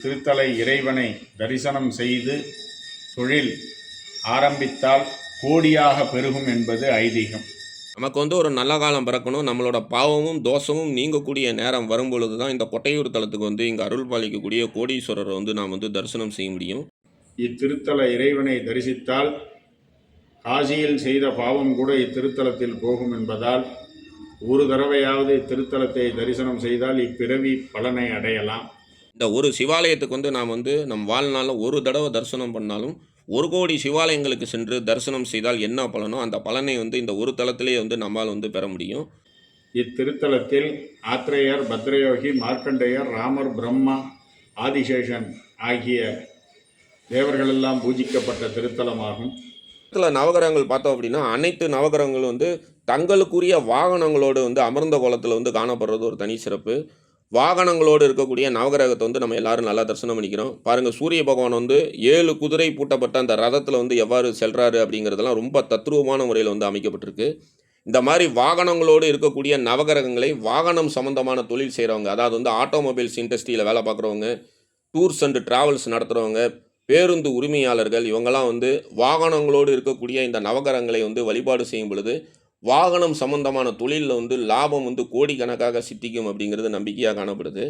திருத்தல இறைவனை தரிசனம் செய்து தொழில் ஆரம்பித்தால் கோடியாக பெருகும் என்பது ஐதீகம். நமக்கு ஒரு நல்ல காலம் பிறக்கணும், நம்மளோட பாவமும் தோஷமும் நீங்கக்கூடிய நேரம் வரும்பொழுது தான் இந்த கொட்டையூர் தலத்துக்கு இங்கே அருள் பாலிக்கக்கூடிய கோடீஸ்வரரை நாம் தரிசனம் செய்ய முடியும். இத்திருத்தல இறைவனை தரிசித்தால் காசியில் செய்த பாவம் கூட இத்திருத்தலத்தில் போகும் என்பதால் ஒரு தடவையாவது இத்திருத்தலத்தை தரிசனம் செய்தால் இப்பிறவி பலனை அடையலாம். இந்த ஒரு சிவாலயத்துக்கு நாம் நம் வாழ்நாளில் ஒரு தடவை தரிசனம் பண்ணாலும் 1 கோடி சிவாலயங்களுக்கு சென்று தரிசனம் செய்தால் என்ன பலனோ அந்த பலனை இந்த ஒரு தலத்திலேயே நம்மால் பெற முடியும். இத்திருத்தலத்தில் ஆத்ரேயர், பத்ரயோகி, மார்க்கண்டேயர், ராமர், பிரம்மா, ஆதிசேஷன் ஆகிய தேவர்களெல்லாம் பூஜிக்கப்பட்ட திருத்தலமாகும். நவகிரகங்கள் பார்த்தோம் அப்படின்னா அனைத்து நவகிரகங்களும் தங்களுக்குரிய வாகனங்களோடு அமர்ந்த கோலத்தில் காணப்படுறது ஒரு தனி சிறப்பு. வாகனங்களோடு இருக்கக்கூடிய நவகிரகத்தை நம்ம எல்லாரும் நல்லா தரிசனம் பண்ணிக்கிறோம். பாருங்கள், சூரிய பகவான் 7 குதிரை பூட்டப்பட்ட அந்த ரதத்தில் எவ்வாறு செல்றாரு அப்படிங்கிறதெல்லாம் ரொம்ப தத்ரூபமான முறையில் அமைக்கப்பட்டிருக்கு. இந்த மாதிரி வாகனங்களோடு இருக்கக்கூடிய நவகிரகங்களை வாகனம் சம்மந்தமான தொழில் செய்கிறவங்க, அதாவது ஆட்டோமொபைல்ஸ் இண்டஸ்ட்ரியில் வேலை பார்க்குறவங்க, டூர்ஸ் அண்ட் ட்ராவல்ஸ் நடத்துகிறவங்க, பேருந்து உரிமையாளர்கள், இவங்கெல்லாம் வாகனங்களோடு இருக்கக்கூடிய இந்த நவகிரகங்களை வழிபாடு செய்யும் பொழுது வாகனம் சம்பந்தமான தொழிலில் லாபம் கோடிக்கணக்காக சித்திக்கும் அப்படிங்கிறது நம்பிக்கையாக காணப்படுது.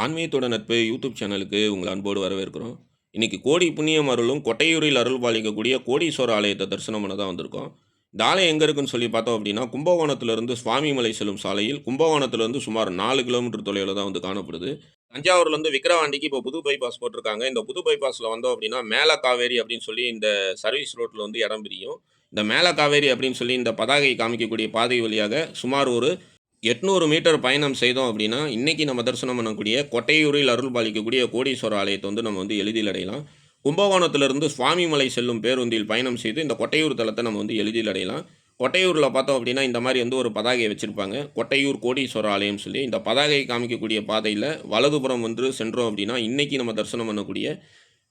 ஆன்மீகத்தோட நட்பு யூடியூப் சேனலுக்கு உங்களை அன்போடு வரவேற்கிறோம். இன்றைக்கி கோடி புண்ணியம் அருளும் கொட்டையூரில் அருள் பாலிக்கக்கூடிய கோடீஸ்வர ஆலயத்தை தரிசனம் பண்ண தான் வந்திருக்கோம். இந்த ஆலயம் எங்கே இருக்குன்னு சொல்லி பார்த்தோம் அப்படின்னா, கும்பகோணத்திலிருந்து சுவாமிமலை செல்லும் சாலையில் கும்பகோணத்திலிருந்து சுமார் 4 கிலோமீட்டர் தொலைவில் தான் காணப்படுது. தஞ்சாவூர்லேருந்து விக்கிரவாண்டிக்கு இப்போ புது பைபாஸ் போட்டிருக்காங்க. இந்த புது பைபாஸில் வந்தோம் அப்படின்னா மேல காவேரி அப்படின்னு சொல்லி இந்த சர்வீஸ் ரோட்டில் இடம் பிரியும். இந்த மேல காவேரி அப்படின்னு சொல்லி இந்த பதாகை காமிக்கக்கூடிய பாதை வழியாக சுமார் ஒரு 800 மீட்டர் பயணம் செய்தோம் அப்படின்னா இன்றைக்கி நம்ம தரிசனம் பண்ணக்கூடிய கொட்டையூரில் அருள் பாலிக்கக்கூடிய கோடீஸ்வர ஆலயத்தை நம்ம எளிதில் அடையலாம். கும்பகோணத்திலிருந்து சுவாமிமலை செல்லும் பேருந்தில் பயணம் செய்து இந்த கொட்டையூர் தலத்தை நம்ம எளிதில் அடையலாம். கொட்டையூரில் பார்த்தோம் அப்படின்னா இந்த மாதிரி ஒரு பதாகையை வச்சுருப்பாங்க, கொட்டையூர் கோடீஸ்வர ஆலயம் சொல்லி. இந்த பதாகை காமிக்கக்கூடிய பாதையில் வலதுபுறம் சென்றோம் அப்படின்னா இன்றைக்கி நம்ம தரிசனம் பண்ணக்கூடிய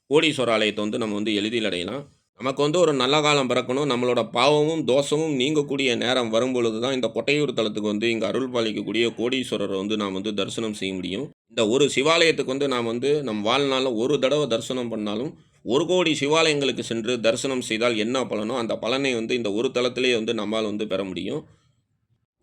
கோடீஸ்வர ஆலயத்தை நம்ம எளிதில் அடையலாம். நமக்கு ஒரு நல்ல காலம் பிறக்கணும், நம்மளோட பாவமும் தோஷமும் நீங்கக்கூடிய நேரம் வரும்பொழுது தான் இந்த கொட்டையூர் தலத்துக்கு இங்கே அருள் பாலிக்கக்கூடிய கோடீஸ்வரரை நாம் தரிசனம் செய்ய முடியும். இந்த ஒரு சிவாலயத்துக்கு நாம் நம் வாழ்நாளில் ஒரு தடவை தரிசனம் பண்ணாலும் 1 கோடி சிவாலயங்களுக்கு சென்று தரிசனம் செய்தால் என்ன பலனோ அந்த பலனை இந்த ஒரு தலத்திலேயே நம்மால் பெற முடியும்.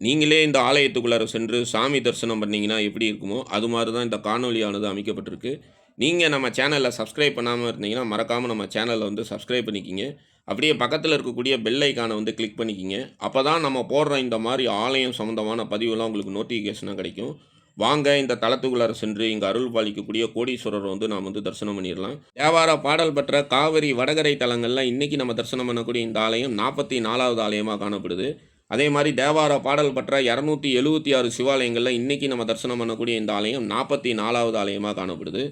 நீங்களே இந்த ஆலயத்துக்குள்ளார சென்று சாமி தரிசனம் பண்ணிங்கன்னா எப்படி இருக்குமோ அது மாதிரி தான் இந்த காணொலியானது அமைக்கப்பட்டிருக்கு. நீங்கள் நம்ம சேனலில் சப்ஸ்கிரைப் பண்ணாமல் இருந்தீங்கன்னா மறக்காமல் நம்ம சேனலை சப்ஸ்கிரைப் பண்ணிக்கிங்க. அப்படியே பக்கத்தில் இருக்கக்கூடிய பெல் ஐக்கானை கிளிக் பண்ணிக்கிங்க. அப்போ தான் நம்ம போடுற இந்த மாதிரி ஆலயம் சம்மந்தமான பதிவுலாம் உங்களுக்கு நோட்டிஃபிகேஷனாக கிடைக்கும். வாங்க இந்த தலத்துக்குள்ளார சென்று இங்கே அருள் பாலிக்கக்கூடிய கோடீஸ்வரரை நாம் தரிசனம் பண்ணிடலாம். தேவார பாடல் பெற்ற காவிரி வடகரை தலங்களில் இன்றைக்கி நம்ம தரிசனம் பண்ணக்கூடிய இந்த ஆலயம் 44வது ஆலயமாக காணப்படுது. அதே மாதிரி தேவார பாடல் பெற்ற 276 சிவாலயங்களில் இன்றைக்கி நம்ம தரிசனம் பண்ணக்கூடிய இந்த ஆலயம் 44வது ஆலயமாக காணப்படுது.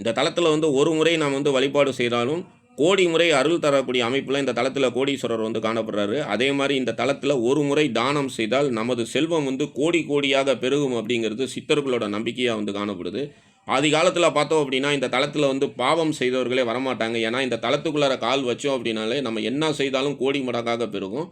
இந்த தலத்தில் ஒரு முறை நாம் வழிபாடு செய்தாலும் கோடி முறை அருள் தரக்கூடிய அமைப்பில் இந்த தலத்தில் கோடீஸ்வரர் காணப்படுறாரு. அதே மாதிரி இந்த தலத்தில் ஒரு முறை தானம் செய்தால் நமது செல்வம் கோடி கோடியாக பெருகும் அப்படிங்கிறது சித்தர்களோட நம்பிக்கையாக காணப்படுது. ஆதி காலத்தில் பார்த்தோம் அப்படின்னா இந்த தலத்தில் பாவம் செய்தவர்களே வரமாட்டாங்க. ஏன்னா இந்த தலத்துக்குள்ளார கால் வச்சோம் அப்படின்னாலே நம்ம என்ன செய்தாலும் கோடி மடங்காக பெருகும்.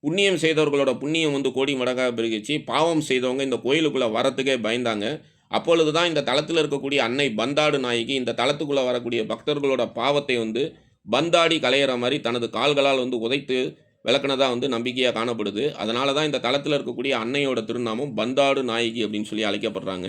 புண்ணியம் செய்தவர்களோட புண்ணியம் கோடி மடங்காக பெருகிச்சு. பாவம் செய்தவங்க இந்த கோயிலுக்குள்ளே வரத்துக்கே பயந்தாங்க. அப்பொழுது தான் இந்த தலத்தில் இருக்கக்கூடிய அன்னை பந்தாடு நாயகி இந்த தலத்துக்குள்ளே வரக்கூடிய பக்தர்களோட பாவத்தை பந்தாடி களையிற மாதிரி தனது கால்களால் உதைத்து விளக்குனதாக நம்பிக்கையாக காணப்படுது. அதனால தான் இந்த தலத்தில் இருக்கக்கூடிய அன்னையோட திருநாமம் பந்தாடு நாயகி அப்படின்னு சொல்லி அழைக்கப்படுறாங்க.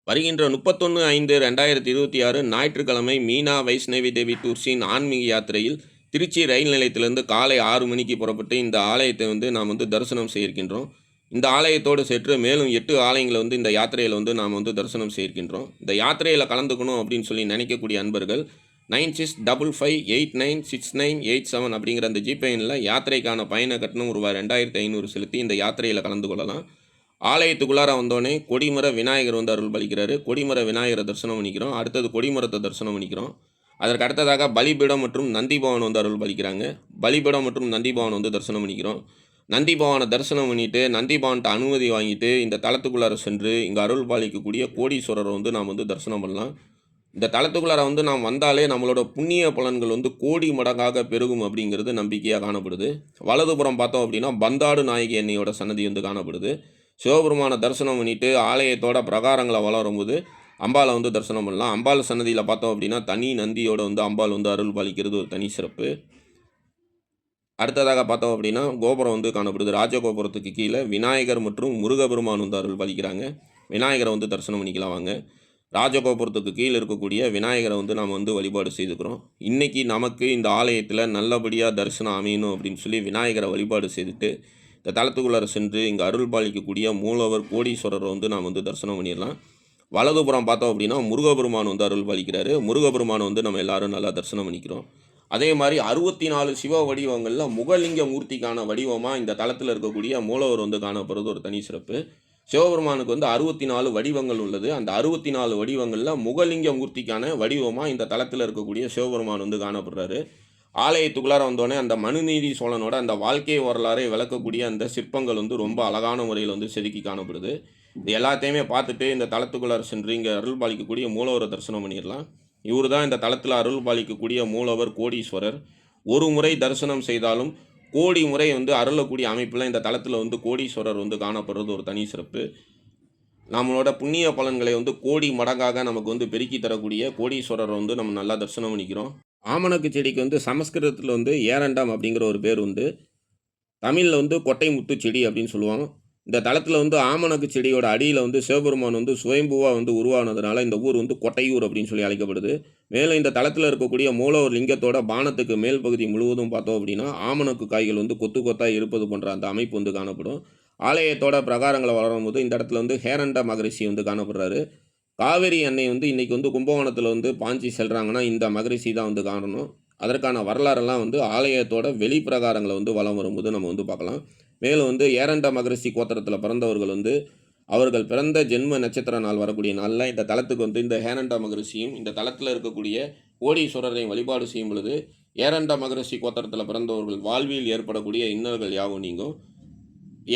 வருகின்ற 31/5/2026 ஞாயிற்றுக்கிழமை மீனா வைஷ்ணவி தேவி டூர்ஸின் ஆன்மீக யாத்திரையில் திருச்சி ரயில் நிலையத்திலிருந்து காலை 6 மணிக்கு புறப்பட்டு இந்த ஆலயத்தை நாம் தரிசனம் செய்திருக்கின்றோம். இந்த ஆலயத்தோடு சேர்த்து மேலும் 8 ஆலயங்களை இந்த யாத்திரையில் நாம் தரிசனம் செய்திருக்கின்றோம். இந்த யாத்திரையில் கலந்துக்கணும் அப்படின்னு சொல்லி நினைக்கக்கூடிய அன்பர்கள் 9655896987 அப்படிங்கிற அந்த ஜிபேனில் யாத்திரைக்கான பயண கட்டணம் ரூபாய் 2500 செலுத்தி இந்த யாத்திரையில் கலந்து கொள்ளலாம். ஆலயத்துக்குள்ளார வந்தோடனே கொடிமர விநாயகர் அருள் பலிக்கிறாரு. கொடிமர விநாயகரை தரிசனம் பண்ணிக்கிறோம். அடுத்தது கொடிமரத்தை தரிசனம் பண்ணிக்கிறோம். அதற்கு அடுத்ததாக பலிபீடம் மற்றும் நந்திபவன் அருள் பலிக்கிறாங்க. பலிபீடம் மற்றும் நந்திபவன் தரிசனம் பண்ணிக்கிறோம். நந்திபவனை தரிசனம் பண்ணிவிட்டு நந்திபவன்கிட்ட அனுமதி வாங்கிட்டு இந்த தலத்துக்குள்ளார சென்று இங்கே அருள் பாலிக்கக்கூடிய கோடீஸ்வரரை நாம் தரிசனம் பண்ணலாம். இந்த தலத்துக்குள்ளார வந்து நாம் வந்தாலே நம்மளோட புண்ணிய பலன்கள் வந்து கோடி மடங்காக பெருகும் அப்படிங்கிறது நம்பிக்கையாக காணப்படுது. வலதுபுறம் பார்த்தோம் அப்படின்னா பந்தாடு நாயகி அன்னையோட சன்னதி வந்து காணப்படுது. சிவபெருமான தரிசனம் பண்ணிட்டு ஆலயத்தோட பிரகாரங்களை வலம் வரும்போது அம்பாளை வந்து தரிசனம் பண்ணலாம். அம்பாள் சன்னதியில் பார்த்தோம் அப்படின்னா தனி நந்தியோட வந்து அம்பாள் வந்து அருள் பாலிக்கிறது ஒரு தனி சிறப்பு. அடுத்ததாக பார்த்தோம் அப்படின்னா கோபுரம் வந்து காணப்படுது. ராஜகோபுரத்துக்கு கீழே விநாயகர் மற்றும் முருகபெருமான் வந்து அருள் பாலிக்கிறாங்க. விநாயகரை வந்து தரிசனம் பண்ணிக்கலாம் வாங்க. ராஜகோபுரத்துக்கு கீழே இருக்கக்கூடிய விநாயகரை வந்து நாம் வந்து வழிபாடு செய்துக்கிறோம். இன்றைக்கி நமக்கு இந்த ஆலயத்தில் நல்லபடியாக தரிசனம் அமையணும் அப்படின்னு சொல்லி விநாயகரை வழிபாடு செய்துட்டு இந்த தலத்துக்குள்ளார சென்று இங்கே அருள் பாலிக்கக்கூடிய மூலவர் கோடீஸ்வரரை வந்து நாம் வந்து தரிசனம் பண்ணிடலாம். வலதுபுறம் பார்த்தோம் அப்படின்னா முருகபெருமான் வந்து அருள் பாலிக்கிறாரு. முருகபெருமான் வந்து நம்ம எல்லாரும் நல்லா தரிசனம் பண்ணிக்கிறோம். அதே மாதிரி 64 சிவ வடிவங்களில் முகலிங்க மூர்த்திக்கான வடிவமாக இந்த தலத்தில் இருக்கக்கூடிய மூலவர் வந்து காணப்படுறது ஒரு தனி சிறப்பு. சிவபெருமானுக்கு வந்து 64 வடிவங்கள் உள்ளது. அந்த 64 வடிவங்களில் முகலிங்க மூர்த்திக்கான வடிவமாக இந்த தலத்தில் இருக்கக்கூடிய சிவபெருமான் வந்து காணப்படுறாரு. ஆலயத்துக்குள்ளார வந்தோடனே அந்த மனுநீதி சோழனோட அந்த வாழ்க்கை வரலாறை விளக்கக்கூடிய அந்த சிற்பங்கள் வந்து ரொம்ப அழகான முறையில் வந்து செதுக்கி காணப்படுது. இது எல்லாத்தையுமே பார்த்துட்டு இந்த தலத்துக்குள்ளார சென்று இங்கே அருள் பாலிக்கக்கூடிய மூலவரை தரிசனம் பண்ணிடலாம். இவர் தான் இந்த தலத்தில் அருள் பாலிக்கக்கூடிய மூலவர் கோடீஸ்வரர். ஒரு முறை தரிசனம் செய்தாலும் கோடி முறை வந்து அருளக்கூடிய அமைப்பில் இந்த தலத்தில் வந்து கோடீஸ்வரர் வந்து காணப்படுறது ஒரு தனி சிறப்பு. நம்மளோட புண்ணிய பலன்களை வந்து கோடி மடங்காக நமக்கு வந்து பெருக்கி தரக்கூடிய கோடீஸ்வரரை வந்து நம்ம நல்லா தரிசனம் பண்ணிக்கிறோம். ஆமணக்கு செடிக்கு வந்து சமஸ்கிருதத்தில் வந்து ஏரண்டம் அப்படிங்கிற ஒரு பேர் உண்டு. தமிழில் வந்து கொட்டை முத்து செடி அப்படின்னு சொல்லுவாங்க. இந்த தலத்தில் வந்து ஆமணக்கு செடியோட அடியில் வந்து சிவபெருமான் வந்து சுயம்புவாக வந்து உருவானதுனால இந்த ஊர் வந்து கொட்டையூர் அப்படின்னு சொல்லி அழைக்கப்படுது. மேலும் இந்த தலத்தில் இருக்கக்கூடிய மூலவர் லிங்கத்தோட பானத்துக்கு மேல் பகுதி முழுவதும் பார்த்தோம் அப்படின்னா ஆமணக்கு காய்கள் வந்து கொத்து கொத்தாக இருப்பது போன்ற அந்த அமைப்பு வந்து காணப்படும். ஆலயத்தோட பிரகாரங்களை வளரும் போது இந்த இடத்துல வந்து ஹேரண்ட மகரிஷி வந்து காணப்படுறாரு. காவேரி அன்னை வந்து இன்றைக்கி வந்து கும்பகோணத்தில் வந்து பாஞ்சி செல்கிறாங்கன்னா இந்த மகரிஷி தான் வந்து காணணும். அதற்கான வரலாறெல்லாம் வந்து ஆலயத்தோட வெளிப்பிரகாரங்களை வந்து வலம் வரும்போது நம்ம வந்து பார்க்கலாம். மேலும் வந்து ஏரண்ட மகரிஷி கோத்திரத்தில் பிறந்தவர்கள் வந்து அவர்கள் பிறந்த ஜென்ம நட்சத்திர நாள் வரக்கூடிய நாளில் இந்த தலத்துக்கு வந்து இந்த ஹேரண்ட மகரிஷியும் இந்த தலத்தில் இருக்கக்கூடிய கோடீஸ்வரரையும் வழிபாடு செய்யும் பொழுது ஏரண்ட மகரிஷி கோத்திரத்தில் பிறந்தவர்கள் வாழ்வில் ஏற்படக்கூடிய இன்னல்கள் யாவும் நீங்கும்.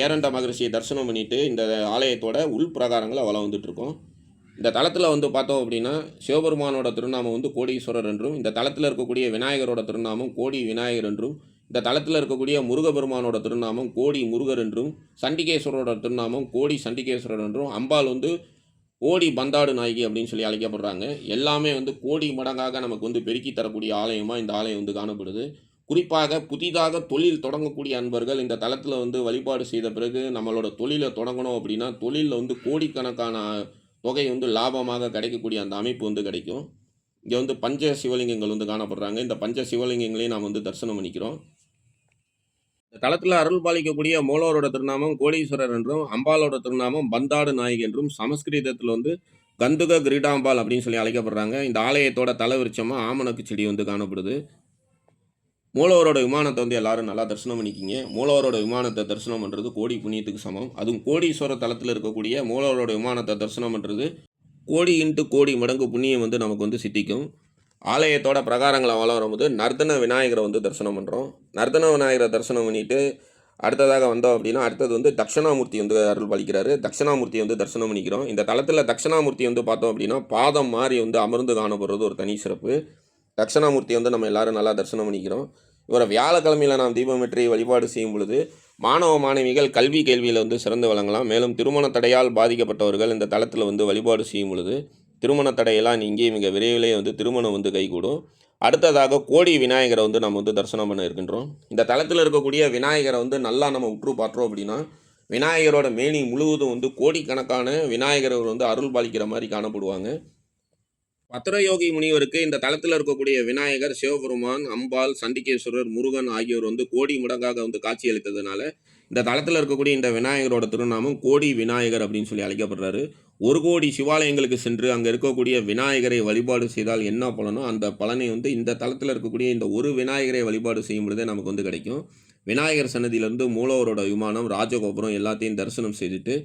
ஏரண்ட மகரிஷியை தரிசனம் பண்ணிவிட்டு இந்த ஆலயத்தோட உள் பிரகாரங்களை வலம் வந்துட்டுருக்கோம். இந்த தலத்தில் வந்து பார்த்தோம் அப்படின்னா சிவபெருமானோட திருநாமம் வந்து கோடீஸ்வரர் என்றும், இந்த தலத்தில் இருக்கக்கூடிய விநாயகரோட திருநாமம் கோடி விநாயகர் என்றும், இந்த தலத்தில் இருக்கக்கூடிய முருகபெருமானோட திருநாமம் கோடி முருகர் என்றும், சண்டிகேஸ்வரோட திருநாமம் கோடி சண்டிகேஸ்வரர் என்றும், அம்பாள் வந்து கோடி பந்தாடு நாயகி அப்படின்னு சொல்லி அழைக்கப்படுறாங்க. எல்லாமே வந்து கோடி மடங்காக நமக்கு வந்து பெருக்கி தரக்கூடிய ஆலயமாக இந்த ஆலயம் வந்து காணப்படுது. குறிப்பாக புதிதாக தொழில் தொடங்கக்கூடிய அன்பர்கள் இந்த தலத்தில் வந்து வழிபாடு செய்த பிறகு நம்மளோட தொழிலை தொடங்கணும் அப்படின்னா தொழிலில் வந்து கோடிக்கணக்கான தொகை வந்து லாபமாக கிடைக்கக்கூடிய அந்த அமைப்பு வந்து கிடைக்கும். இங்கே வந்து பஞ்ச சிவலிங்கங்கள் வந்து காணப்படுறாங்க. இந்த பஞ்ச சிவலிங்கங்களையும் நாம் வந்து தரிசனம் பண்ணிக்கிறோம். இந்த தலத்தில் அருள் பாலிக்கக்கூடிய மூலவரோட திருநாமம் கோடீஸ்வரர் என்றும், அம்பாலோட திருநாமம் பந்தாடு நாயகி என்றும், சமஸ்கிருதத்தில் வந்து கந்துக கிரீடாம்பாள் அப்படின்னு சொல்லி அழைக்கப்படுறாங்க. இந்த ஆலயத்தோட தலவிருட்சமாக ஆமணக்கு செடி வந்து காணப்படுது. மூலவரோட விமானத்தை வந்து எல்லாரும் நல்லா தரிசனம் பண்ணிக்கிங்க. மூலவரோட விமானத்தை தரிசனம் பண்ணுறது கோடி புண்ணியத்துக்கு சமம். அதுவும் கோடீஸ்வர தலத்தில் இருக்கக்கூடிய மூலவரோட விமானத்தை தரிசனம் பண்ணுறது கோடி இன்ட்டு கோடி மடங்கு புண்ணியம் வந்து நமக்கு வந்து சித்திக்கும். ஆலயத்தோட பிரகாரங்களை வளம் வரும்போது நர்தன விநாயகரை வந்து தரிசனம் பண்ணுறோம். நர்தன விநாயகரை தரிசனம் பண்ணிவிட்டு அடுத்ததாக வந்தோம் அப்படின்னா அடுத்தது வந்து தட்சிணாமூர்த்தி வந்து அருள் பாலிக்கிறாரு. தட்சிணாமூர்த்தியை வந்து தரிசனம் பண்ணிக்கிறோம். இந்த தலத்தில் தட்சிணாமூர்த்தி வந்து பார்த்தோம் அப்படின்னா பாதம் மாதிரி வந்து அமர்ந்து காணப்படுறது ஒரு தனி சிறப்பு. தட்சிணாமூர்த்தி வந்து நம்ம எல்லாரும் நல்லா தரிசனம் பண்ணிக்கிறோம். இவரை வியாழக்கிழமையில் நாம் தீபமேற்றி வழிபாடு செய்யும் பொழுது மாணவ மாணவிகள் கல்வி கேள்வியில் வந்து சிறந்து விளங்கலாம். மேலும் திருமண தடையால் பாதிக்கப்பட்டவர்கள் இந்த தலத்தில் வந்து வழிபாடு செய்யும் பொழுது திருமண தடையெல்லாம் நீங்கி மிக விரைவிலே வந்து திருமணம் வந்து கைகூடும். அடுத்ததாக கோடி விநாயகரை வந்து நம்ம வந்து தரிசனம் பண்ண இருக்கின்றோம். இந்த தலத்தில் இருக்கக்கூடிய விநாயகரை வந்து நல்லா நம்ம உற்று பார்த்தோம் அப்படின்னா விநாயகரோட மேனி முழுவதும் வந்து கோடிக்கணக்கான விநாயகர் வந்து அருள் பாலிக்கிற மாதிரி காணப்படுவாங்க. பத்திரயோகி முனிவருக்கு இந்த தலத்தில் இருக்கக்கூடிய விநாயகர், சிவபெருமான், அம்பாள், சண்டிகேஸ்வரர், முருகன் ஆகியோர் வந்து கோடி மடங்காக வந்து காட்சி அளித்ததுனால இந்த தலத்தில் இருக்கக்கூடிய இந்த விநாயகரோட திருநாமம் கோடி விநாயகர் அப்படின்னு சொல்லி அழைக்கப்படுறாரு. 1 கோடி சிவாலயங்களுக்கு சென்று அங்கே இருக்கக்கூடிய விநாயகரை வழிபாடு செய்தால் என்ன பலனோ அந்த பலனை வந்து இந்த தலத்தில் இருக்கக்கூடிய இந்த ஒரு விநாயகரை வழிபாடு செய்யும் பொழுதே நமக்கு வந்து கிடைக்கும். விநாயகர் சன்னதியிலேருந்து மூலவரோட விமானம், ராஜகோபுரம் எல்லாத்தையும் தரிசனம் செய்துட்டு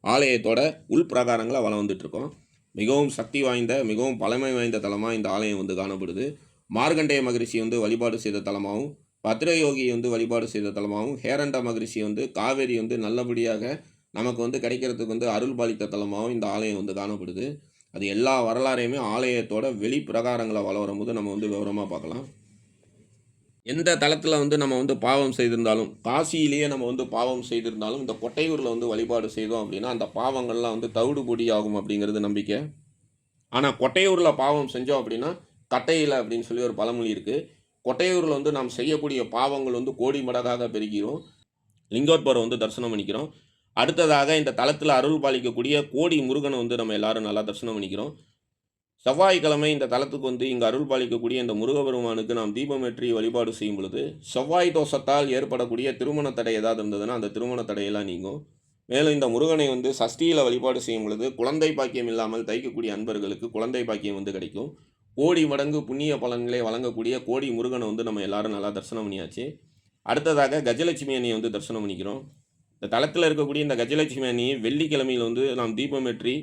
ஆலயத்தோட உள் பிரகாரங்களை வலம் வந்துட்டுருக்கோம். மிகவும் சக்தி வாய்ந்த மிகவும் பழமை வாய்ந்த தலமாக இந்த ஆலயம் வந்து காணப்படுது. மார்கண்டேய மகரிஷி வந்து வழிபாடு செய்த தலமாகவும், பத்ரயோகி வந்து வழிபாடு செய்த தலமாகவும், ஹேரண்ட மகரிஷி வந்து காவேரி வந்து நல்லபடியாக நமக்கு வந்து கிடைக்கிறதுக்கு வந்து அருள் பாலித்த தலமாகவும் இந்த ஆலயம் வந்து காணப்படுது. அது எல்லா வரலாறையுமே ஆலயத்தோட வெளி பிரகாரங்களை வரும்போது நம்ம வந்து விவரமாக பார்க்கலாம். எந்த தளத்தில் வந்து நம்ம வந்து பாவம் செய்திருந்தாலும், காசியிலேயே நம்ம வந்து பாவம் செய்திருந்தாலும், இந்த கொட்டையூரில் வந்து வழிபாடு செய்தோம் அப்படின்னா, அந்த பாவங்கள்லாம் வந்து தவிடுபொடி ஆகும் அப்படிங்கிறது நம்பிக்கை. ஆனா கொட்டையூரில் பாவம் செஞ்சோம் அப்படின்னா, கட்டையில அப்படின்னு சொல்லி ஒரு பழமொழி இருக்கு. கொட்டையூரில் வந்து நாம் செய்யக்கூடிய பாவங்கள் வந்து கோடி மடங்காக பெருகிரும். லிங்கோத்பவரை வந்து தரிசனம் பண்ணிக்கிறோம். அடுத்ததாக இந்த தலத்தில அருள் பாலிக்கக்கூடிய கோடி முருகனை வந்து நம்ம எல்லாரும் நல்லா தரிசனம் பண்ணிக்கிறோம். செவ்வாய்க்கிழமை இந்த தலத்துக்கு வந்து இங்கு அருள் பாலிக்கக்கூடிய இந்த முருகப்பெருமானுக்கு நாம் தீபமேற்றி வழிபாடு செய்யும் பொழுது, செவ்வாய் தோஷத்தால் ஏற்படக்கூடிய திருமண தடை ஏதாவது இருந்ததுன்னா, அந்த திருமண தடையெல்லாம் நீங்கும். மேலும் இந்த முருகனை வந்து சஷ்டியில வழிபாடு செய்யும் பொழுது, குழந்தை பாக்கியம் இல்லாமல் தவிக்கக்கூடிய அன்பர்களுக்கு குழந்தை பாக்கியம் வந்து கிடைக்கும். கோடி மடங்கு புண்ணிய பலன்களை வழங்கக்கூடிய கோடி முருகனை வந்து நம்ம எல்லாரும் நல்லா தரிசனம் பண்ணியாச்சு. அடுத்ததாக கஜலட்சுமி அன்னையை வந்து தரிசனம் பண்ணிக்கிறோம். இந்த தலத்தில் இருக்கக்கூடிய இந்த கஜலட்சுமி அன்னையை வெள்ளிக்கிழமையில் வந்து நாம் தீபமேற்றி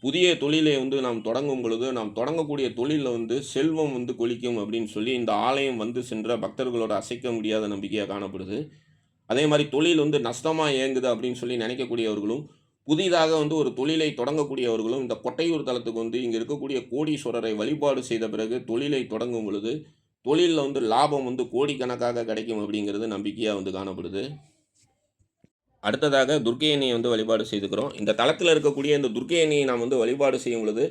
புதிய தொழிலை வந்து நாம் தொடங்கும் பொழுது, நாம் தொடங்கக்கூடிய தொழிலில் வந்து செல்வம் வந்து கொழிக்கும் அப்படின்னு சொல்லி இந்த ஆலயம் வந்து சென்ற பக்தர்களோட அசைக்க முடியாத நம்பிக்கையாக காணப்படுது. அதே மாதிரி தொழில் வந்து நஷ்டமாக இயங்குது அப்படின்னு சொல்லி நினைக்கக்கூடியவர்களும், புதிதாக வந்து ஒரு தொழிலை தொடங்கக்கூடியவர்களும் இந்த கொட்டையூர் தலத்துக்கு வந்து இங்கே இருக்கக்கூடிய கோடீஸ்வரரை வழிபாடு செய்த பிறகு தொழிலை தொடங்கும் பொழுது, தொழிலில் வந்து லாபம் வந்து கோடிக்கணக்காக கிடைக்கும் அப்படிங்கிறது நம்பிக்கையாக வந்து காணப்படுது. அடுத்ததாக துர்க்கை அன்னையை வந்து வழிபாடு செய்துக்கிறோம். இந்த தலத்தில் இருக்கக்கூடிய இந்த துர்க்கை அன்னையை நாம் வந்து வழிபாடு செய்யும் பொழுது,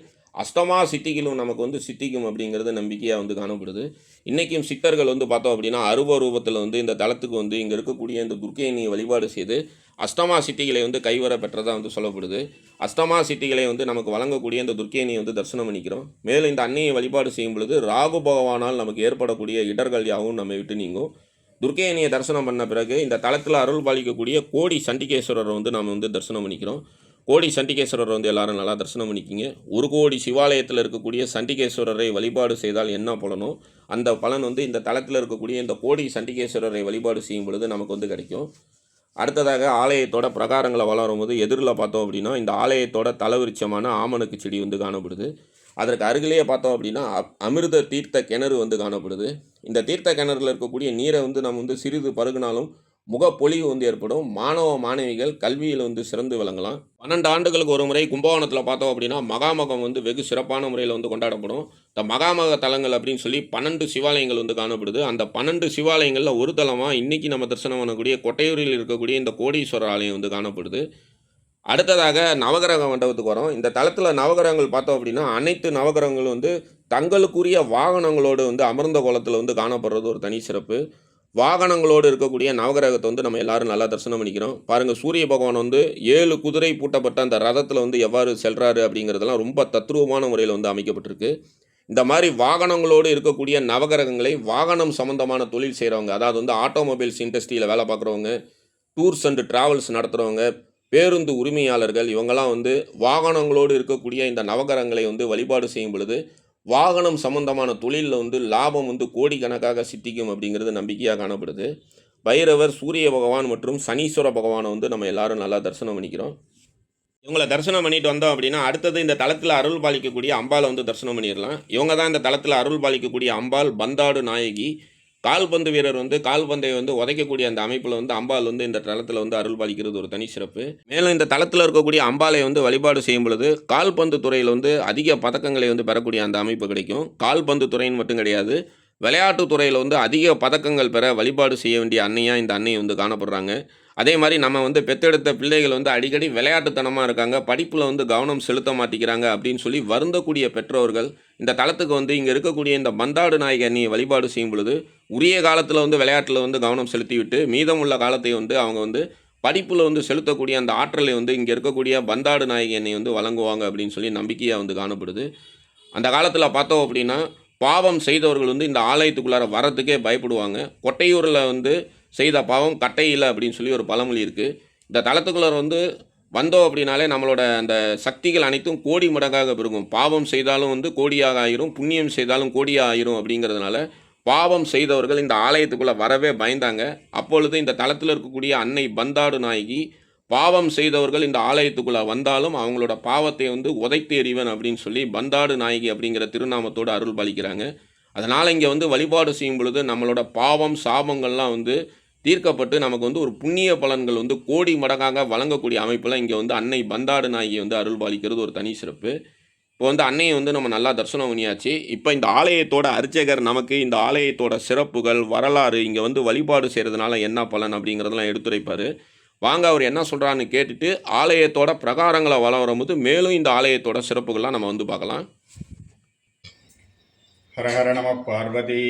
அஷ்டமா சித்திகளும் நமக்கு வந்து சித்திக்கும் அப்படிங்கிறது நம்பிக்கையாக வந்து காணப்படுது. இன்றைக்கும் சித்தர்கள் வந்து பார்த்தோம் அப்படின்னா, அருவ ரூபத்தில் வந்து இந்த தலத்துக்கு வந்து இங்கே இருக்கக்கூடிய இந்த துர்க்கை அன்னையை வழிபாடு செய்து, அஷ்டமா சித்திகளை வந்து கைவர பெற்றதாக வந்து சொல்லப்படுது. அஷ்டமா சித்திகளை வந்து நமக்கு வழங்கக்கூடிய இந்த துர்க்கை அன்னையை வந்து தரிசனம் பண்ணிக்கிறோம். மேலும் இந்த அன்னையை வழிபாடு செய்யும் பொழுது, ராகு பகவானால் நமக்கு ஏற்படக்கூடிய இடர்கள் யாவும் நம்மை விட்டு நீங்கும். துர்க்கை அன்னையை தரிசனம் பண்ண பிறகு இந்த தலத்தில் அருள் பாலிக்கக்கூடிய கோடி சண்டிகேஸ்வரரை வந்து நாம் வந்து தரிசனம் பண்ணிக்கிறோம். கோடி சண்டிகேஸ்வரரை வந்து எல்லாரும் நல்லா தரிசனம் பண்ணிக்கிங்க. ஒரு கோடி சிவாலயத்தில் இருக்கக்கூடிய சண்டிகேஸ்வரரை வழிபாடு செய்தால் என்ன பலனோ, அந்த பலன் வந்து இந்த தலத்தில் இருக்கக்கூடிய இந்த கோடி சண்டிகேஸ்வரரை வழிபாடு செய்யும் பொழுது நமக்கு வந்து கிடைக்கும். அடுத்ததாக ஆலயத்தோட பிரகாரங்களை வளரும்போது எதிரில் பார்த்தோம் அப்படின்னா, இந்த ஆலயத்தோட தலவிருட்சமான ஆமணக்கு செடி வந்து காணப்படுது. அதற்கு அருகிலேயே பார்த்தோம் அப்படின்னா, அமிர்த தீர்த்த கிணறு வந்து காணப்படுது. இந்த தீர்த்த கிணறுல இருக்கக்கூடிய நீரை வந்து நம்ம வந்து சிறிது பருகினாலும் முகப்பொலிவு வந்து ஏற்படும். மாணவ மாணவிகள் கல்வியில் வந்து சிறந்து விளங்கலாம். 12 ஆண்டுகளுக்கு ஒரு முறை கும்பகோணத்தில் பார்த்தோம் அப்படின்னா, மகாமகம் வந்து வெகு சிறப்பான முறையில் வந்து கொண்டாடப்படும். இந்த மகாமக தலங்கள் அப்படின்னு சொல்லி 12 சிவாலயங்கள் வந்து காணப்படுது. அந்த 12 சிவாலயங்களில் ஒரு தலமாக இன்றைக்கி நம்ம தரிசனம் பண்ணக்கூடிய கொட்டையூரில் இருக்கக்கூடிய இந்த கோடீஸ்வரர் ஆலயம் வந்து காணப்படுது. அடுத்ததாக நவகிரக மண்டபத்துக்கு வரோம். இந்த தலத்தில் நவகிரகங்கள் பார்த்தோம் அப்படின்னா, அனைத்து நவகிரகங்களும் வந்து தங்களுக்குரிய வாகனங்களோடு வந்து அமர்ந்த கோலத்தில் வந்து காணப்படுறது ஒரு தனி சிறப்பு. வாகனங்களோடு இருக்கக்கூடிய நவகிரகத்தை வந்து நம்ம எல்லாரும் நல்லா தரிசனம் பண்ணிக்கிறோம். பாருங்கள், சூரிய பகவான் வந்து 7 குதிரை பூட்டப்பட்ட அந்த ரதத்தில் வந்து எவ்வாறு செல்றாரு அப்படிங்கிறதெல்லாம் ரொம்ப தத்ரூபமான முறையில் வந்து அமைக்கப்பட்டிருக்கு. இந்த மாதிரி வாகனங்களோடு இருக்கக்கூடிய நவகிரகங்களை வாகனம் சம்மந்தமான தொழில் செய்கிறவங்க, அதாவது வந்து ஆட்டோமொபைல்ஸ் இண்டஸ்ட்ரியில் வேலை பார்க்குறவங்க, டூர்ஸ் அண்ட் ட்ராவல்ஸ் நடத்துகிறவங்க, பேருந்து உரிமையாளர்கள், இவங்கெல்லாம் வந்து வாகனங்களோடு இருக்கக்கூடிய இந்த நவகிரகங்களை வந்து வழிபாடு செய்யும் பொழுது வாகனம் சம்பந்தமான தொழிலில் வந்து லாபம் வந்து கோடிக்கணக்காக சித்திக்கும் அப்படிங்கிறது நம்பிக்கையாக காணப்படுது. பைரவர், சூரிய பகவான் மற்றும் சனீஸ்வர பகவானை வந்து நம்ம எல்லாரும் நல்லா தரிசனம் பண்ணிக்கிறோம். இவங்களை தரிசனம் பண்ணிட்டு வந்தோம் அப்படின்னா, அடுத்தது இந்த தலத்தில் அருள் பாலிக்கக்கூடிய அம்பாளை வந்து தரிசனம் பண்ணிடலாம். இவங்க தான் இந்த தலத்தில் அருள் பாலிக்கக்கூடிய அம்பாள் பந்தாடு நாயகி. கால்பந்து வீரர் வந்து கால்பந்தை வந்து உதைக்கக்கூடிய அந்த அமைப்பில் வந்து அம்பாள் வந்து இந்த தலத்தில் வந்து அருள் பாலிக்கிறது ஒரு தனி சிறப்பு. மேலும் இந்த தலத்தில் இருக்கக்கூடிய அம்பாளை வந்து வழிபாடு செய்யும் பொழுது கால்பந்து துறையில் வந்து அதிக பதக்கங்களை வந்து பெறக்கூடிய அந்த அமைப்பு கிடைக்கும். கால்பந்து துறைன்னு மட்டும் கிடையாது, விளையாட்டு துறையில் வந்து அதிக பதக்கங்கள் பெற வழிபாடு செய்ய வேண்டிய அன்னையாக இந்த அன்னை வந்து காணப்படுறாங்க. அதே மாதிரி நம்ம வந்து பெற்றெடுத்த பிள்ளைகள் வந்து அடிக்கடி விளையாட்டுத்தனமாக இருக்காங்க, படிப்பில் வந்து கவனம் செலுத்த மாட்டேங்கிறாங்க அப்படின்னு சொல்லி வருந்தக்கூடிய பெற்றோர்கள் இந்த தலத்துக்கு வந்து இங்கே இருக்கக்கூடிய இந்த பந்தாடு நாயகி அன்னையை வழிபாடு செய்யும் பொழுது உரிய காலத்தில் வந்து விளையாட்டில் வந்து கவனம் செலுத்திவிட்டு மீதமுள்ள காலத்தை வந்து அவங்க வந்து படிப்பில் வந்து செலுத்தக்கூடிய அந்த ஆற்றலை வந்து இங்கே இருக்கக்கூடிய பந்தாடு நாயகி அன்னை வந்து வழங்குவாங்க அப்படின்னு சொல்லி நம்பிக்கையாக வந்து காணப்படுது. அந்த காலத்தில் பார்த்தோம் அப்படின்னா, பாவம் செய்தவர்கள் வந்து இந்த ஆலயத்துக்குள்ளார வரத்துக்கே பயப்படுவாங்க. கொட்டையூரில் வந்து செய்த பாவம் கட்டையில் அப்படின்னு சொல்லி ஒரு பழமொழி இருக்குது. இந்த தலத்துக்குள்ளே வந்து வந்தோம் அப்படின்னாலே நம்மளோட அந்த சக்திகள் அனைத்தும் கோடி மடங்காக பெருகும். பாவம் செய்தாலும் வந்து கோடியாக ஆயிரும், புண்ணியம் செய்தாலும் கோடியாக ஆயிரும் அப்படிங்கிறதுனால பாவம் செய்தவர்கள் இந்த ஆலயத்துக்குள்ளே வரவே பயந்தாங்க. அப்பொழுது இந்த தலத்தில் இருக்கக்கூடிய அன்னை பந்தாடு நாயகி, பாவம் செய்தவர்கள் இந்த ஆலயத்துக்குள்ளே வந்தாலும் அவங்களோட பாவத்தை வந்து உதைத்து எறிவன் அப்படின்னு சொல்லி பந்தாடு நாயகி அப்படிங்கிற திருநாமத்தோடு அருள் பாலிக்கிறாங்க. அதனால் இங்கே வந்து வழிபாடு செய்யும் பொழுது நம்மளோட பாவம் சாபங்கள்லாம் வந்து தீர்க்கப்பட்டு நமக்கு வந்து ஒரு புண்ணிய பலன்கள் வந்து கோடி மடங்காக வழங்கக்கூடிய அமைப்பில் இங்கே வந்து அன்னை பந்தாடு நாயகி வந்து அருள் பாலிக்கிறது ஒரு தனி சிறப்பு. இப்போ வந்து அன்னையை வந்து நம்ம நல்லா தரிசனம் பண்ணியாச்சு. இப்போ இந்த ஆலயத்தோட அர்ச்சகர் நமக்கு இந்த ஆலயத்தோட சிறப்புகள், வரலாறு, இங்க வந்து வழிபாடு செய்றதுனால என்ன பலன் அப்படிங்கிறதெல்லாம் எடுத்துரைப்பாரு. வாங்க அவர் என்ன சொல்றாருன்னு கேட்டுட்டு, ஆலயத்தோட பிரகாரங்கள வலம் வரும்போது, மேலும் இந்த ஆலயத்தோட சிறப்புகள்லாம் நம்ம வந்து பார்க்கலாம். ஹர ஹர நம பார்வதி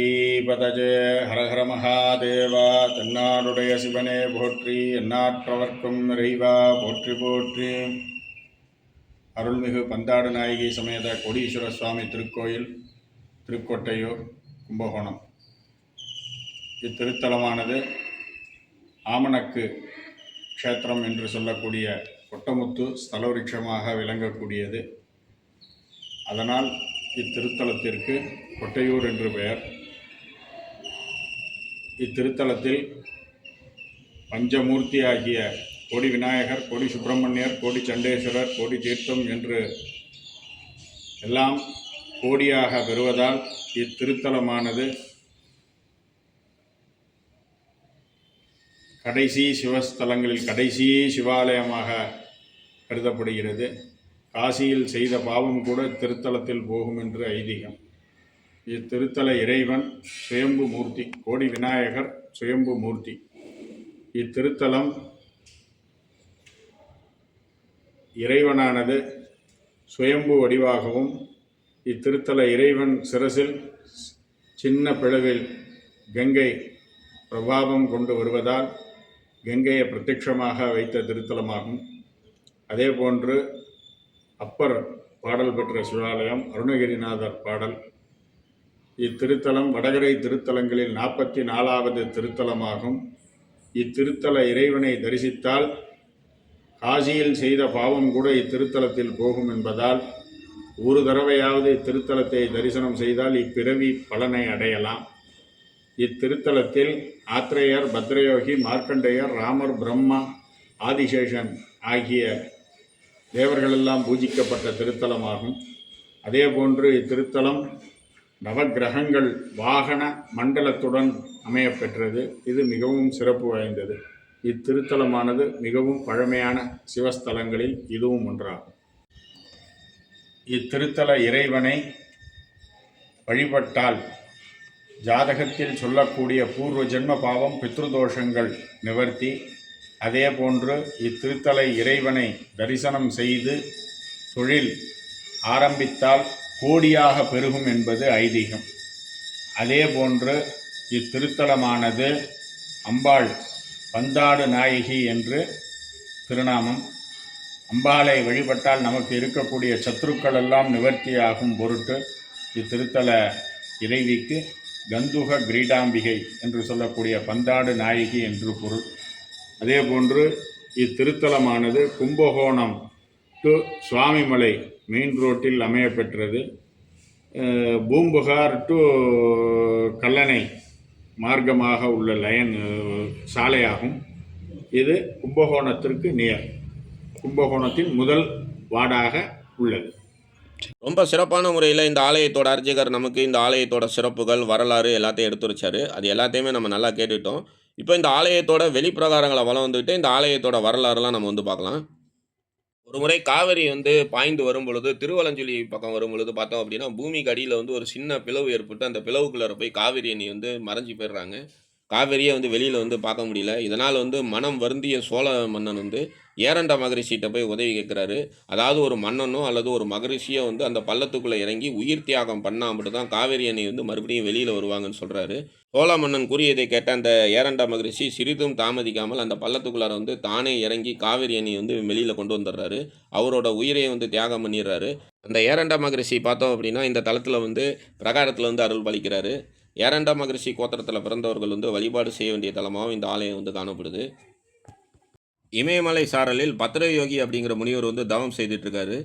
பதஜே ஹர ஹர மகாதேவா. தென்னாடுடைய சிவனே போற்றி, எந்நாட்டவர்க்கும் இறைவா போற்றி போற்றி. அருள்மிகு பந்தாடு நாயகி சமேத கோடீஸ்வர சுவாமி திருக்கோயில், திருக்கொட்டையூர், கும்பகோணம். இத்திருத்தலமானது ஆமணக்கு க்ஷேத்திரம் என்று சொல்லக்கூடிய கொட்டமுத்து ஸ்தலவிருட்சமாக விளங்கக்கூடியது. அதனால் இத்திருத்தலத்திற்கு கொட்டையூர் என்று பெயர். இத்திருத்தலத்தில் பஞ்சமூர்த்தி ஆகிய கோடி விநாயகர், கோடி சுப்பிரமணியர், கோடி சண்டேஸ்வரர், கோடி தீர்த்தம் என்று எல்லாம் கோடியாக பெறுவதால் இத்திருத்தலமானது கடைசி சிவஸ்தலங்களில் கடைசி சிவாலயமாக கருதப்படுகிறது. காசியில் செய்த பாவம் கூட திருத்தலத்தில் போகும் என்று ஐதீகம். இத்திருத்தல இறைவன் சுயம்பு மூர்த்தி, கோடி விநாயகர் சுயம்பு மூர்த்தி. இத்திருத்தலம் இறைவனானது சுயம்பு வடிவாகவும், இத்திருத்தல இறைவன் சிரசில் சின்ன பிளவில் கங்கை பிரபாவம் கொண்டு வருவதால் கங்கையை பிரத்யட்சமாக வைத்த திருத்தலமாகும். அதே போன்று அப்பர் பாடல் பெற்ற சிவாலயம் அருணகிரிநாதர் பாடல். இத்திருத்தலம் வடகரை திருத்தலங்களில் 44வது திருத்தலமாகும். இத்திருத்தல இறைவனை தரிசித்தால் காசியில் செய்த பாவம் கூட இத்திருத்தலத்தில் போகும் என்பதால் ஒரு தடவையாவது இத்திருத்தலத்தை தரிசனம் செய்தால் இப்பிறவி பலனை அடையலாம். இத்திருத்தலத்தில் ஆத்ரேயர், பத்ரயோகி, மார்க்கண்டேயர், ராமர், பிரம்மா, ஆதிசேஷன் ஆகிய தேவர்களெல்லாம் பூஜிக்கப்பட்ட திருத்தலமாகும். அதே போன்று இத்திருத்தலம் நவக்கிரகங்கள் வாகன மண்டலத்துடன் அமையப்பெற்றது. இது மிகவும் சிறப்பு வாய்ந்தது. இத்திருத்தலமானது மிகவும் பழமையான சிவஸ்தலங்களில் இதுவும் ஒன்றாகும். இத்திருத்தல இறைவனை வழிபட்டால் ஜாதகத்தில் சொல்லக்கூடிய பூர்வ ஜென்ம பாவம், பித்ருதோஷங்கள் நிவர்த்தி. அதே போன்று இத்திருத்தல இறைவனை தரிசனம் செய்து தொழில் ஆரம்பித்தால் கோடியாக பெருகும் என்பது ஐதீகம். அதே போன்று இத்திருத்தலமானது அம்பாள் பந்தாடு நாயகி என்று திருநாமம். அம்பாளை வழிபட்டால் நமக்கு இருக்கக்கூடிய சத்துருக்கள் எல்லாம் நிவர்த்தியாகும் பொருட்டு இத்திருத்தல இறைவிக்கு கந்துக கிரீடாம்பிகை என்று சொல்லக்கூடிய பந்தாடு நாயகி என்று பொருள். அதே போன்று இத்திருத்தலமானது கும்பகோணம் டு சுவாமிமலை மெயின் ரோட்டில் அமையப்பெற்றது. பூம்புகார் டு கல்லணை மார்க்கமாக உள்ள லைன் சாலையாகும். இது கும்பகோணத்திற்கு நியர், கும்பகோணத்தின் முதல் வார்டாக உள்ளது. ரொம்ப சிறப்பான முறையில் இந்த ஆலயத்தோட அர்ச்சகர் நமக்கு இந்த ஆலயத்தோட சிறப்புகள், வரலாறு எல்லாத்தையும் எடுத்துரைச்சாரு. அது எல்லாத்தையுமே நம்ம நல்லா கேட்டுட்டோம். இப்போ இந்த ஆலயத்தோட வெளிப்பிரகாரங்களை வலம் வந்துட்டு இந்த ஆலயத்தோட வரலாறுலாம் நம்ம வந்து பார்க்கலாம். ஒரு முறை காவிரி வந்து பாய்ந்து வரும்பொழுது, திருவலஞ்சுழி பக்கம் வரும்பொழுது பார்த்தோம் அப்படின்னா, பூமிக்கு அடியில வந்து ஒரு சின்ன பிளவு ஏற்பட்டு, அந்த பிளவுக்குள்ளார போய் காவிரி அணை வந்து மறைஞ்சு போயிடுறாங்க. காவிரியே வந்து வெளியில வந்து பார்க்க முடியல. இதனால வந்து மனம் வருந்திய சோழ மன்னன் வந்து ஏரண்ட மகரிஷிட்ட போய் உதவி கேட்குறாரு. அதாவது ஒரு மன்னனோ அல்லது ஒரு மகரிஷியோ வந்து அந்த பள்ளத்துக்குள்ள இறங்கி உயிர் தியாகம் பண்ணா மட்டும் தான் காவிரி அணை வந்து மறுபடியும் வெளியில வருவாங்கன்னு சொல்றாரு. சோழ மன்னன் கூறியதை கேட்ட அந்த ஏரண்ட மகரிஷி சிறிதும் தாமதிக்காமல் அந்த பள்ளத்துக்குள்ளார வந்து தானே இறங்கி காவிரி அணை வந்து வெளியில கொண்டு வந்துடுறாரு. அவரோட உயிரை வந்து தியாகம் பண்ணிடுறாரு. அந்த ஏரண்ட மகரிஷி பார்த்தோம் அப்படின்னா இந்த தலத்துல வந்து பிரகாரத்துல வந்து அருள் பாலிக்கிறாரு. ஏரண்ட மகரிஷி கோத்திரத்தில் பிறந்தவர்கள் வந்து வழிபாடு செய்ய வேண்டிய தலமாகவும் இந்த ஆலயம் வந்து காணப்படுது. இமயமலை சாரலில் பத்ரயோகி அப்படிங்கிற முனிவர் வந்து தவம் செய்துட்டு இருக்காரு.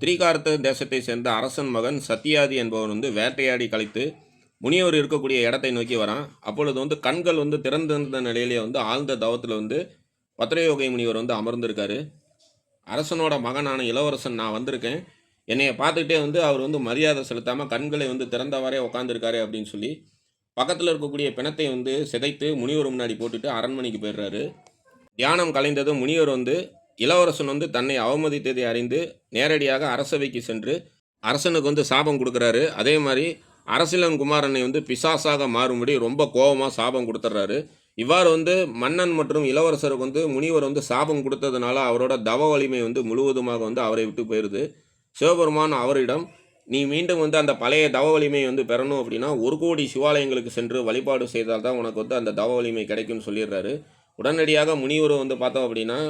திரிகார்த்த தேசத்தை சேர்ந்த அரசன் மகன் சத்தியாதி என்பவன் வந்து வேட்டையாடி கழித்து முனிவர் இருக்கக்கூடிய இடத்தை நோக்கி வரான். அப்பொழுது வந்து கண்கள் வந்து திறந்திருந்த நிலையிலே வந்து ஆழ்ந்த தவத்தில் வந்து பத்ரயோகி முனிவர் வந்து அமர்ந்திருக்காரு. அரசனோட மகனான இளவரசன் நான் வந்திருக்கேன், என்னைய பார்த்துக்கிட்டே வந்து அவர் வந்து மரியாதை செலுத்தாமல் கண்களை வந்து திறந்தவாறே உட்காந்துருக்காரு அப்படின்னு சொல்லி பக்கத்தில் இருக்கக்கூடிய பிணத்தை வந்து சிதைத்து முனிவர் முன்னாடி போட்டுட்டு அரண்மனைக்கு போயிடுறாரு. தியானம் கலைந்ததும் முனிவர் வந்து இளவரசன் வந்து தன்னை அவமதித்ததை அறிந்து நேரடியாக அரசவைக்கு சென்று அரசனுக்கு வந்து சாபம் கொடுக்குறாரு. அதே மாதிரி அரசிலன் குமாரனை வந்து பிசாசாக மாறும்படி ரொம்ப கோவமாக சாபம் கொடுத்துட்றாரு. இவ்வாறு வந்து மன்னன் மற்றும் இளவரசருக்கு வந்து முனிவர் வந்து சாபம் கொடுத்ததுனால அவரோட தவ வலிமை வந்து முழுவதுமாக வந்து அவரை விட்டு போயிடுது. சிவபெருமான் அவரிடம், நீ மீண்டும் வந்து அந்த பழைய தவ வலிமையை வந்து பெறணும் அப்படின்னா 1,00,00,000 சிவாலயங்களுக்கு சென்று வழிபாடு செய்தால் தான் உனக்கு வந்து அந்த தவ வலிமை கிடைக்கும்னு சொல்லிடுறாரு. உடனடியாக முனிவரும் வந்து பார்த்தோம் அப்படின்னா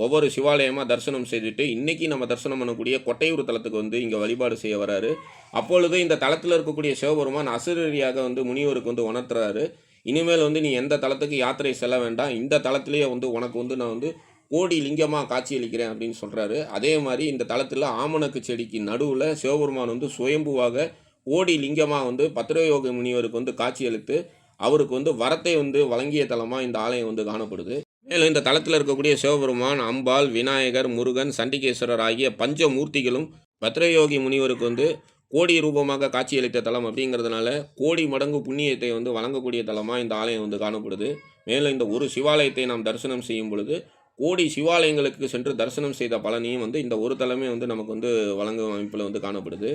ஒவ்வொரு சிவாலயமாக தரிசனம் செய்துட்டு இன்னைக்கு நம்ம தரிசனம் பண்ணக்கூடிய கொட்டையூர் தலத்துக்கு வந்து இங்கே வழிபாடு செய்ய வராரு. அப்பொழுது இந்த தலத்தில் இருக்கக்கூடிய சிவபெருமான் அசரீரியாக வந்து முனிவருக்கு வந்து உணர்த்துறாரு. இனிமேல் வந்து நீ எந்த தலத்துக்கு யாத்திரை செல்ல வேண்டாம், இந்த தலத்திலேயே வந்து உனக்கு வந்து நான் வந்து கோடி லிங்கமாக காட்சியளிக்கிறேன் அப்படின்னு சொல்கிறாரு. அதே மாதிரி இந்த தலத்தில் ஆமணக்கு செடிக்கு நடுவில் சிவபெருமான் வந்து சுயம்புவாக கோடி லிங்கமாக வந்து பத்திரயோக முனிவருக்கு வந்து காட்சியளித்து அவருக்கு வந்து வரத்தை வந்து வழங்கிய தலமாக இந்த ஆலயம் வந்து காணப்படுது. மேலும் இந்த தலத்தில் இருக்கக்கூடிய சிவபெருமான், அம்பாள், விநாயகர், முருகன், சண்டிகேஸ்வரர் ஆகிய பஞ்சமூர்த்திகளும் பத்ரயோகி முனிவருக்கு வந்து கோடி ரூபமாக காட்சியளித்த தலம் அப்படிங்கிறதுனால கோடி மடங்கு புண்ணியத்தை வந்து வழங்கக்கூடிய தலமாக இந்த ஆலயம் வந்து காணப்படுது. மேலும் இந்த ஒரு சிவாலயத்தை நாம் தரிசனம் செய்யும் பொழுது கோடி சிவாலயங்களுக்கு சென்று தரிசனம் செய்த பலனையும் வந்து இந்த ஒரு தலமே வந்து நமக்கு வந்து வழங்கும் அமைப்பில் வந்து காணப்படுது.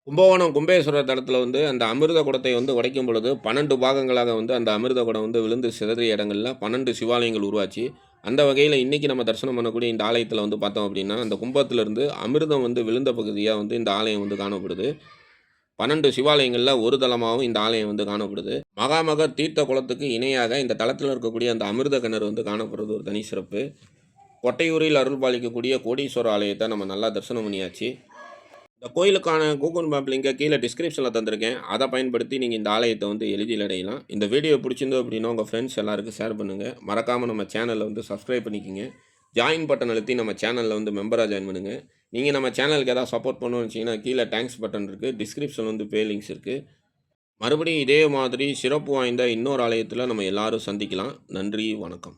கும்பகோணம் கும்பேஸ்வரர் தலத்தில் வந்து அந்த அமிர்த குடத்தை வந்து உடைக்கும் பொழுது 12 பாகங்களாக வந்து அந்த அமிர்த குடம் வந்து விழுந்து சிதறிய இடங்களில் 12 சிவாலயங்கள் உருவாச்சு. அந்த வகையில் இன்றைக்கி நம்ம தரிசனம் பண்ணக்கூடிய இந்த ஆலயத்தில் வந்து பார்த்தோம் அப்படின்னா அந்த கும்பத்திலிருந்து அமிர்தம் வந்து விழுந்த பகுதியாக வந்து இந்த ஆலயம் வந்து காணப்படுது. 12 சிவாலயங்களில் ஒரு தலமாகவும் இந்த ஆலயம் வந்து காணப்படுது. மகாமகர் தீர்த்த குளத்துக்கு இணையாக இந்த தலத்தில் இருக்கக்கூடிய அந்த அமிர்த கிணறு வந்து காணப்படுறது ஒரு தனி சிறப்பு. கொட்டையூரில் அருள் பாலிக்கக்கூடிய கோடீஸ்வரர் ஆலயத்தை நம்ம நல்லா தரிசனம் பண்ணியாச்சு. இந்த கோயிலுக்கான கூகுள் மேப் லிங்கை கீழே டிஸ்கிரிப்ஷனில் தந்திருக்கேன். அதை பயன்படுத்தி நீங்கள் இந்த ஆலயத்தை வந்து எளிதில் அடையலாம். இந்த வீடியோ பிடிச்சிருந்தோம் அப்படின்னா உங்கள் ஃப்ரெண்ட்ஸ் எல்லாருக்கும் ஷேர் பண்ணுங்கள். மறக்காமல் நம்ம சேனலில் வந்து சப்ஸ்கிரைப் பண்ணிக்கோங்க. ஜாயின் பட்டன் அழுத்தி நம்ம சேனலில் வந்து மெம்பராக ஜாயின் பண்ணுங்கள். நீங்கள் நம்ம சேனலுக்கு ஏதாவது சப்போர்ட் பண்ணணும்னு வச்சிங்கன்னா கீழே தேங்க்ஸ் பட்டன் இருக்குது. டிஸ்கிரிப்ஷனில் வந்து பே லிங்க்ஸ் இருக்குது. மறுபடியும் இதே மாதிரி சிறப்பு வாய்ந்த இன்னொரு ஆலயத்தில் நம்ம எல்லாரும் சந்திக்கலாம். நன்றி, வணக்கம்.